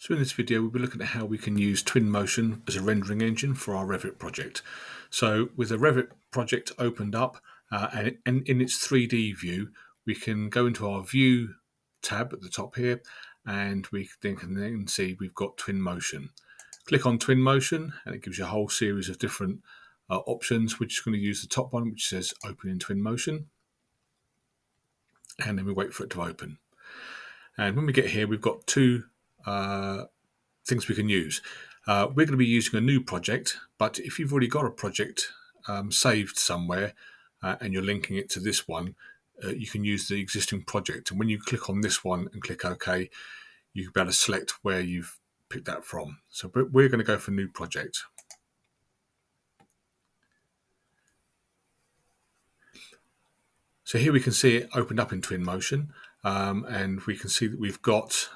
So in this video we'll be looking at how we can use Twinmotion as a rendering engine for our Revit project. So with a Revit project opened up and in its 3D view, we can go into our View tab at the top here, and we can then see we've got Twinmotion. Click on Twinmotion and it gives you a whole series of different options. We're just going to use the top one, which says Open in Twinmotion, and then we wait for it to open. And when we get here, we've got two things we can use. We're going to be using a new project, but if you've already got a project saved somewhere and you're linking it to this one, you can use the existing project. And when you click on this one and click OK, you'll be able to select where you've picked that from. So we're going to go for new project. So here we can see it opened up in Twinmotion, and we can see that we've got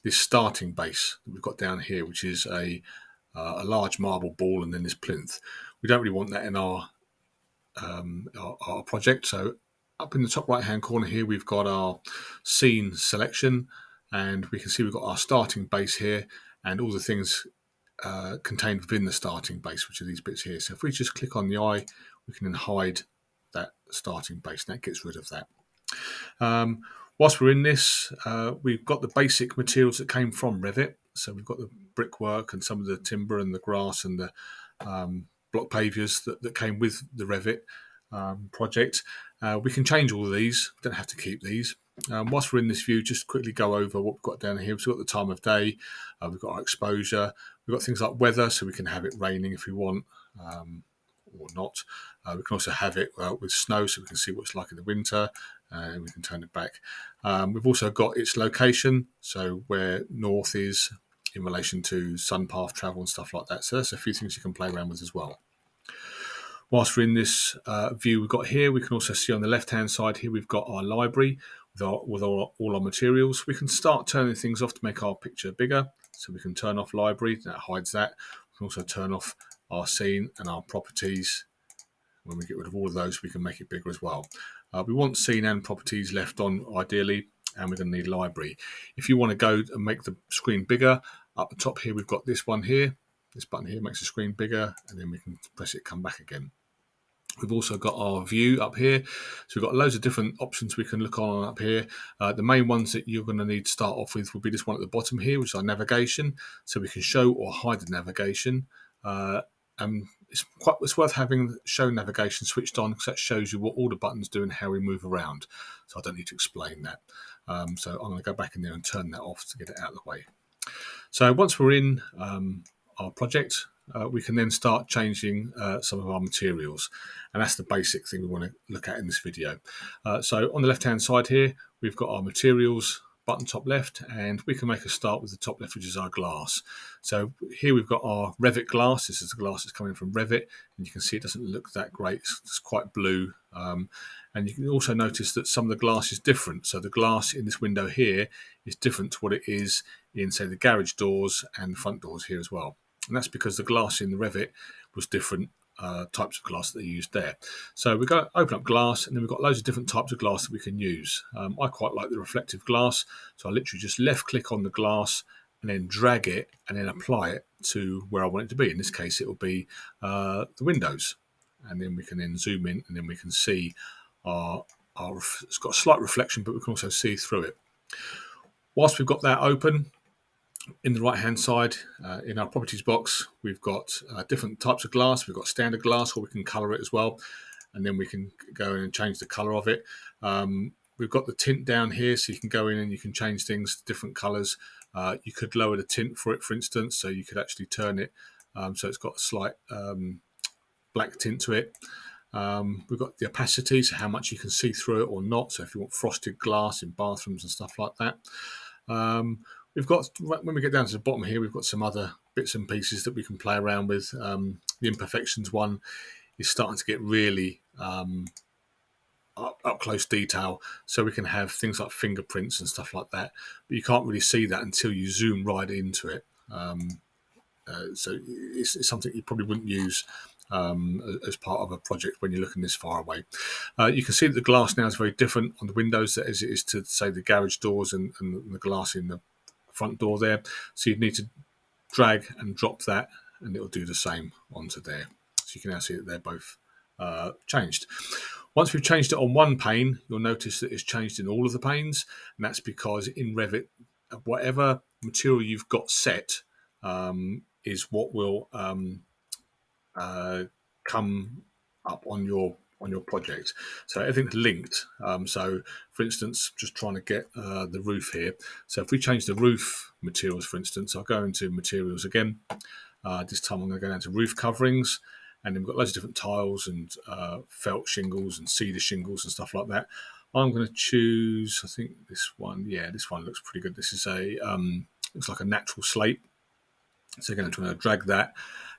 this starting base that we've got down here, which is a large marble ball and then this plinth. We don't really want that in our project. So up in the top right hand corner here, we've got our scene selection, and we can see we've got our starting base here and all the things contained within the starting base, which are these bits here. So if we just click on the eye, we can then hide that starting base, and that gets rid of that. Whilst we're in this, we've got the basic materials that came from Revit. So we've got the brickwork and some of the timber and the grass and the block pavers that came with the Revit project. We can change all of these. We don't have to keep these. Whilst we're in this view, just quickly go over what we've got down here. So we've got the time of day, we've got our exposure, we've got things like weather, so we can have it raining if we want, or not. We can also have it with snow, so we can see what it's like in the winter, and we can turn it back. We've also got its location, so where north is in relation to sun path travel and stuff like that. So that's a few things you can play around with as well. Whilst we're in this view we've got here, we can also see on the left hand side here we've got our library with all our materials. We can start turning things off to make our picture bigger, so we can turn off library, that hides that. We can also turn off our scene and our properties. When we get rid of all of those, we can make it bigger as well. We want scene and properties left on ideally, and we're going to need library. If you want to go and make the screen bigger, up the top here we've got this one here. This button here makes the screen bigger, and then we can press it, come back again. We've also got our view up here. So we've got loads of different options we can look on up here. The main ones that you're going to need to start off with will be this one at the bottom here, which is our navigation. So we can show or hide the navigation. It's worth having show navigation switched on, because that shows you what all the buttons do and how we move around. So I don't need to explain that. So I'm going to go back in there and turn that off to get it out of the way. So once we're in our project, we can then start changing some of our materials, and that's the basic thing we want to look at in this video. So on the left hand side here we've got our materials button top left, and we can make a start with the top left, which is our glass. So here we've got our Revit glass. This is the glass that's coming from Revit, and you can see it doesn't look that great. It's quite blue, and you can also notice that some of the glass is different. So the glass in this window here is different to what it is in, say, the garage doors and the front doors here as well. And that's because the glass in the Revit was different types of glass that they used there. So we're going to open up glass, and then we've got loads of different types of glass that we can use. I quite like the reflective glass, so I literally just left click on the glass and then drag it and then apply it to where I want it to be. In this case it will be the windows, and then we can then zoom in, and then we can see it's got a slight reflection, but we can also see through it. Whilst we've got that open, in the right hand side in our properties box, we've got different types of glass. We've got standard glass, or we can colour it as well, and then we can go in and change the colour of it. We've got the tint down here, so you can go in and you can change things to different colours. You could lower the tint for it, for instance, so you could actually turn it so it's got a slight black tint to it. We've got the opacity, so how much you can see through it or not. So if you want frosted glass in bathrooms and stuff like that. We've got, when we get down to the bottom here, we've got some other bits and pieces that we can play around with. The imperfections one is starting to get really up close detail, so we can have things like fingerprints and stuff like that, but you can't really see that until you zoom right into it. So it's something you probably wouldn't use as part of a project when you're looking this far away. You can see that the glass now is very different on the windows as it is to, say, the garage doors and the glass in the front door there. So you'd need to drag and drop that, and it'll do the same onto there. So you can now see that they're both changed. Once we've changed it on one pane, you'll notice that it's changed in all of the panes, and that's because in Revit, whatever material you've got set is what will come up on your project. So everything's linked. So for instance, just trying to get the roof here. So if we change the roof materials, for instance, I'll go into materials again. This time I'm going to go down to roof coverings, and then we've got loads of different tiles and felt shingles and cedar shingles and stuff like that. I'm going to choose, I think this one. Yeah, this one looks pretty good. This is a looks like a natural slate. So again, I'm trying to drag that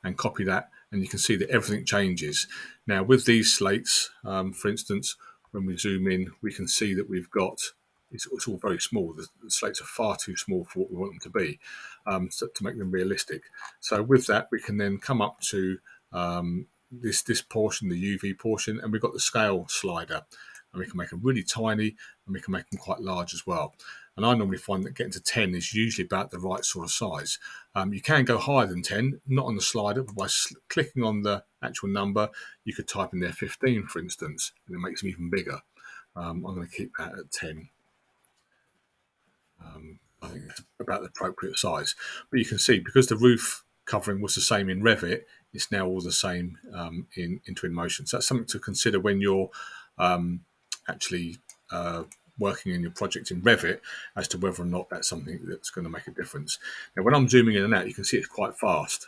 and copy that, and you can see that everything changes. Now with these slates, for instance, when we zoom in, we can see that we've got, it's all very small. The slates are far too small for what we want them to be, so to make them realistic. So with that, we can then come up to this portion, the UV portion, and we've got the scale slider, and we can make them really tiny, and we can make them quite large as well. And I normally find that getting to 10 is usually about the right sort of size. You can go higher than 10, not on the slider, but by clicking on the actual number, you could type in there 15, for instance, and it makes them even bigger. I'm going to keep that at 10. I think it's about the appropriate size. But you can see, because the roof covering was the same in Revit, it's now all the same in Twinmotion. So that's something to consider when you're actually working in your project in Revit, as to whether or not that's something that's going to make a difference. Now, when I'm zooming in and out, you can see it's quite fast.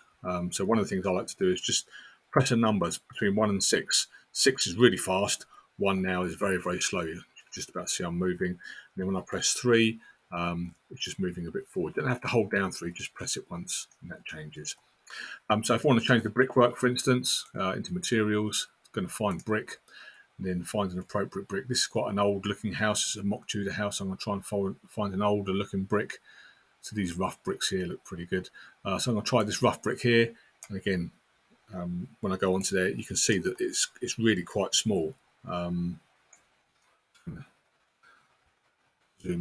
So one of the things I like to do is just press the numbers between 1 and 6. 6 is really fast. 1 now is very, very slow. You just about see I'm moving. And then when I press 3, it's just moving a bit forward. You don't have to hold down 3, just press it once and that changes. So if I want to change the brickwork, for instance, into materials, I'm going to find brick, and then find an appropriate brick. This is quite an old looking house. It's a mock Tudor house. I'm going to try and find an older looking brick. So these rough bricks here look pretty good. So I'm going to try this rough brick here. And again, when I go onto there, you can see that it's really quite small. Zoom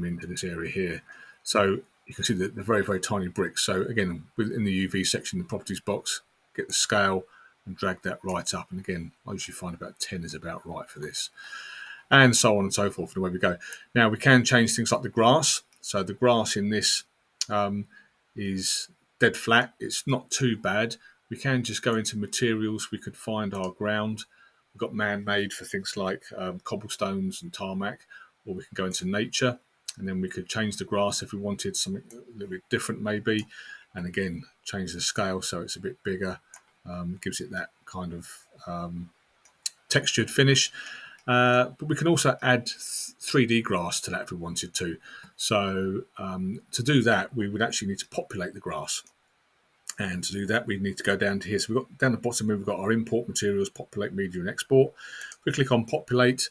into this area here. So you can see that they're very, very tiny bricks. So again, within the UV section, the properties box, get the scale and drag that right up. And again, I usually find about 10 is about right for this. And so on and so forth, the way we go. Now we can change things like the grass. So the grass in this is dead flat. It's not too bad. We can just go into materials. We could find our ground. We've got man-made for things like cobblestones and tarmac, or we can go into nature, and then we could change the grass if we wanted something a little bit different maybe, and again change the scale so it's a bit bigger. Gives it that kind of textured finish. But we can also add 3D grass to that if we wanted to. So to do that, we would actually need to populate the grass. And to do that, we need to go down to here. So we've got down the bottom here, we've got our import materials, populate, media, and export. We click on populate.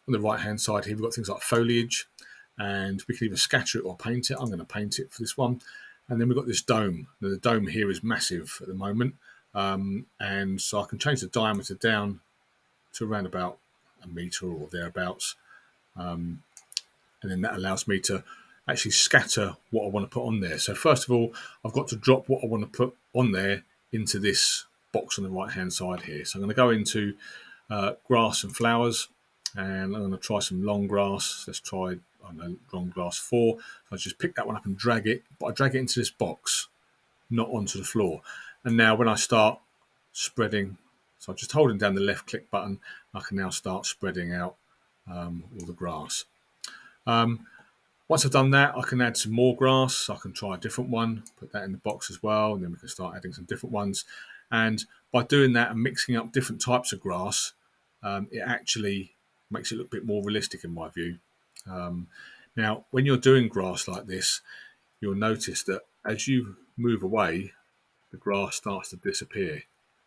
On the right-hand side here, we've got things like foliage, and we can either scatter it or paint it. I'm going to paint it for this one. And then we've got this dome. Now, the dome here is massive at the moment. And so I can change the diameter down to around about a metre or thereabouts. And then that allows me to actually scatter what I want to put on there. So first of all, I've got to drop what I want to put on there into this box on the right-hand side here. So I'm going to go into grass and flowers, and I'm going to try some long grass. Let's try, I don't know, long grass 4. So I just pick that one up and drag it, but I drag it into this box, not onto the floor. And now when I start spreading, so I'm just holding down the left click button, I can now start spreading out all the grass. Once I've done that, I can add some more grass. I can try a different one, put that in the box as well, and then we can start adding some different ones. And by doing that and mixing up different types of grass, it actually makes it look a bit more realistic in my view. Now, when you're doing grass like this, you'll notice that as you move away, the grass starts to disappear.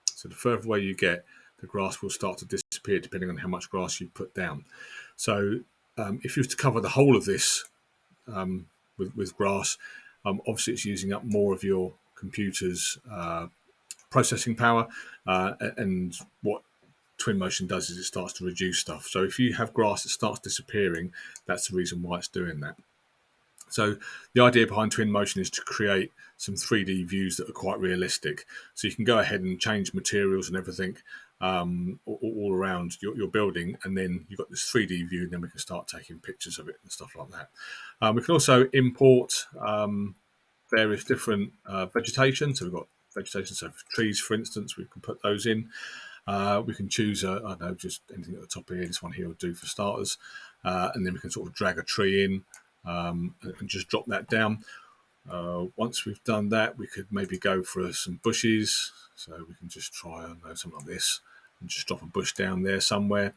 So the further away you get, the grass will start to disappear depending on how much grass you put down. So if you were to cover the whole of this with grass, obviously it's using up more of your computer's processing power, and what Twinmotion does is it starts to reduce stuff. So if you have grass that starts disappearing, that's the reason why it's doing that. So the idea behind Twinmotion is to create some 3D views that are quite realistic. So you can go ahead and change materials and everything all around your building, and then you've got this 3D view, and then we can start taking pictures of it and stuff like that. We can also import various different vegetation. So we've got vegetation, so for trees, for instance, we can put those in. We can choose, I don't know, just anything at the top here. This one here will do for starters. And then we can sort of drag a tree in and just drop that down. Once we've done that, we could maybe go for some bushes. So we can just try, I don't know, something like this, and just drop a bush down there somewhere.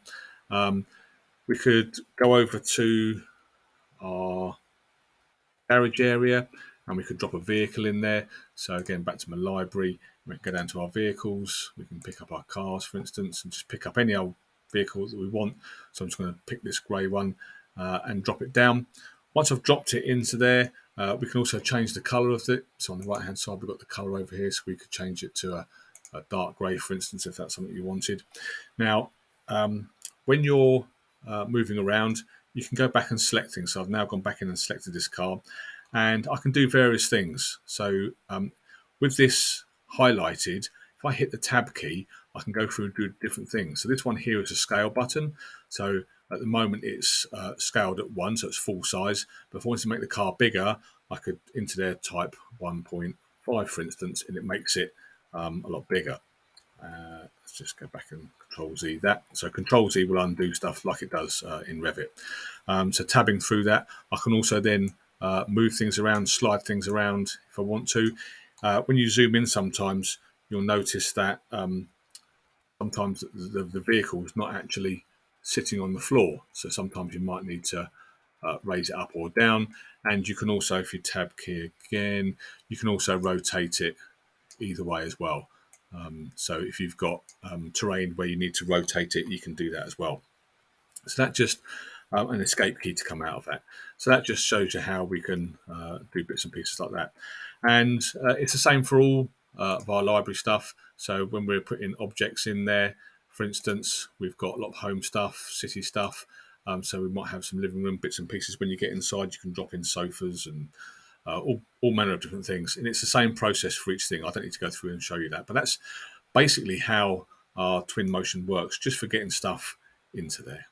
We could go over to our garage area, and we could drop a vehicle in there. So again, back to my library, we can go down to our vehicles. We can pick up our cars, for instance, and just pick up any old vehicle that we want. So I'm just going to pick this grey one and drop it down. Once I've dropped it into there, we can also change the colour of it. So on the right hand side, we've got the colour over here, so we could change it to a dark grey, for instance, if that's something you wanted. Now, when you're moving around, you can go back and select things. So I've now gone back in and selected this car, and I can do various things. So with this highlighted, if I hit the tab key, I can go through and do different things. So this one here is a scale button. So at the moment it's scaled at 1, so it's full size. But if I wanted to make the car bigger, I could into there type 1.5, for instance, and it makes it a lot bigger. Let's just go back and Control Z that. So Control Z will undo stuff like it does in Revit. So tabbing through that, I can also then move things around, slide things around if I want to. When you zoom in, sometimes you'll notice that sometimes the vehicle is not actually sitting on the floor. So sometimes you might need to raise it up or down. And you can also, if you tab key again, you can also rotate it either way as well. So if you've got terrain where you need to rotate it, you can do that as well. So that just an escape key to come out of that. So that just shows you how we can do bits and pieces like that. And it's the same for all of our library stuff. So when we're putting objects in there, for instance, we've got a lot of home stuff, city stuff. So we might have some living room bits and pieces. When you get inside, you can drop in sofas and all manner of different things. And it's the same process for each thing. I don't need to go through and show you that. But that's basically how our Twinmotion works, just for getting stuff into there.